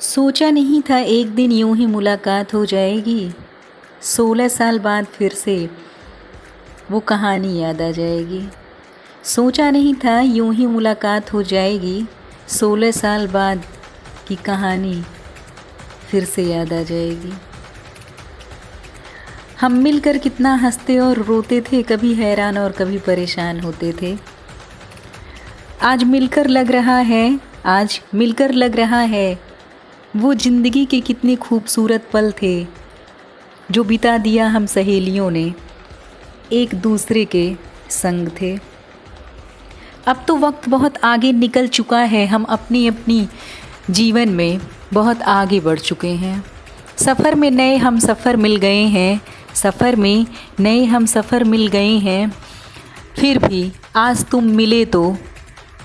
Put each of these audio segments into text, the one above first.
सोचा नहीं था एक दिन यूं ही मुलाकात हो जाएगी। 16 साल बाद फिर से वो कहानी याद आ जाएगी। सोचा नहीं था यूं ही मुलाकात हो जाएगी। 16 साल बाद की कहानी फिर से याद आ जाएगी। हम मिलकर कितना हंसते और रोते थे, कभी हैरान और कभी परेशान होते थे। आज मिलकर लग रहा है वो ज़िंदगी के कितने खूबसूरत पल थे जो बिता दिया हम सहेलियों ने एक दूसरे के संग थे। अब तो वक्त बहुत आगे निकल चुका है, हम अपनी जीवन में बहुत आगे बढ़ चुके हैं। सफ़र में नए हम सफ़र मिल गए हैं। फिर भी आज तुम मिले तो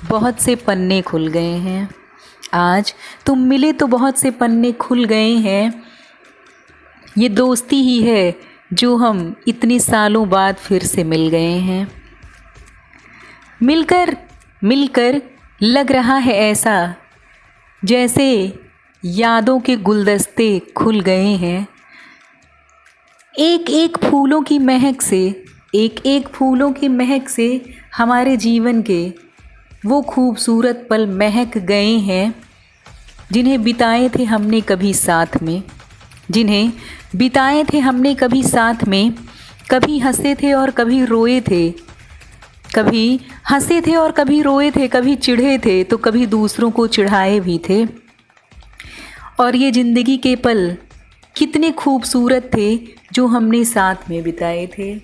बहुत से पन्ने खुल गए हैं। आज तुम मिले तो बहुत से पन्ने खुल गए हैं। ये दोस्ती ही है जो हम इतने सालों बाद फिर से मिल गए हैं। मिलकर लग रहा है ऐसा जैसे यादों के गुलदस्ते खुल गए हैं। एक एक फूलों की महक से हमारे जीवन के वो खूबसूरत पल महक गए हैं जिन्हें बिताए थे हमने कभी साथ में, कभी हंसे थे और कभी रोए थे, कभी चिढ़े थे तो कभी दूसरों को चिढ़ाए भी थे। और ये ज़िंदगी के पल कितने खूबसूरत थे जो हमने साथ में बिताए थे।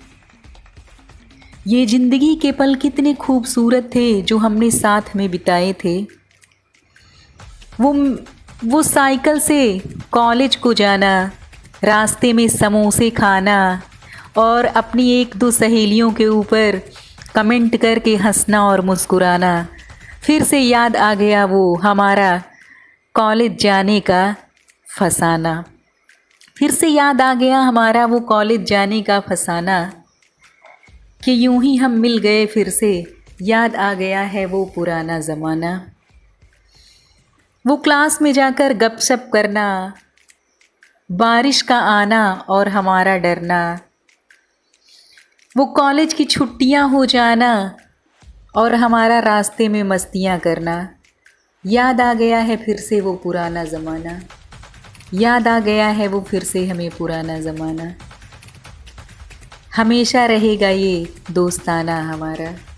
ये ज़िंदगी के पल कितने खूबसूरत थे जो हमने साथ में बिताए थे। वो साइकिल से कॉलेज को जाना, रास्ते में समोसे खाना और अपनी एक दो सहेलियों के ऊपर कमेंट करके हंसना और मुस्कुराना। फिर से याद आ गया वो हमारा कॉलेज जाने का फसाना। कि यूं ही हम मिल गए फिर से, याद आ गया है वो पुराना ज़माना। वो क्लास में जाकर गपशप करना, बारिश का आना और हमारा डरना, वो कॉलेज की छुट्टियां हो जाना और हमारा रास्ते में मस्तियां करना। याद आ गया है फिर से वो पुराना ज़माना, याद आ गया है वो फिर से हमें पुराना ज़माना। हमेशा रहेगा ये दोस्ताना हमारा।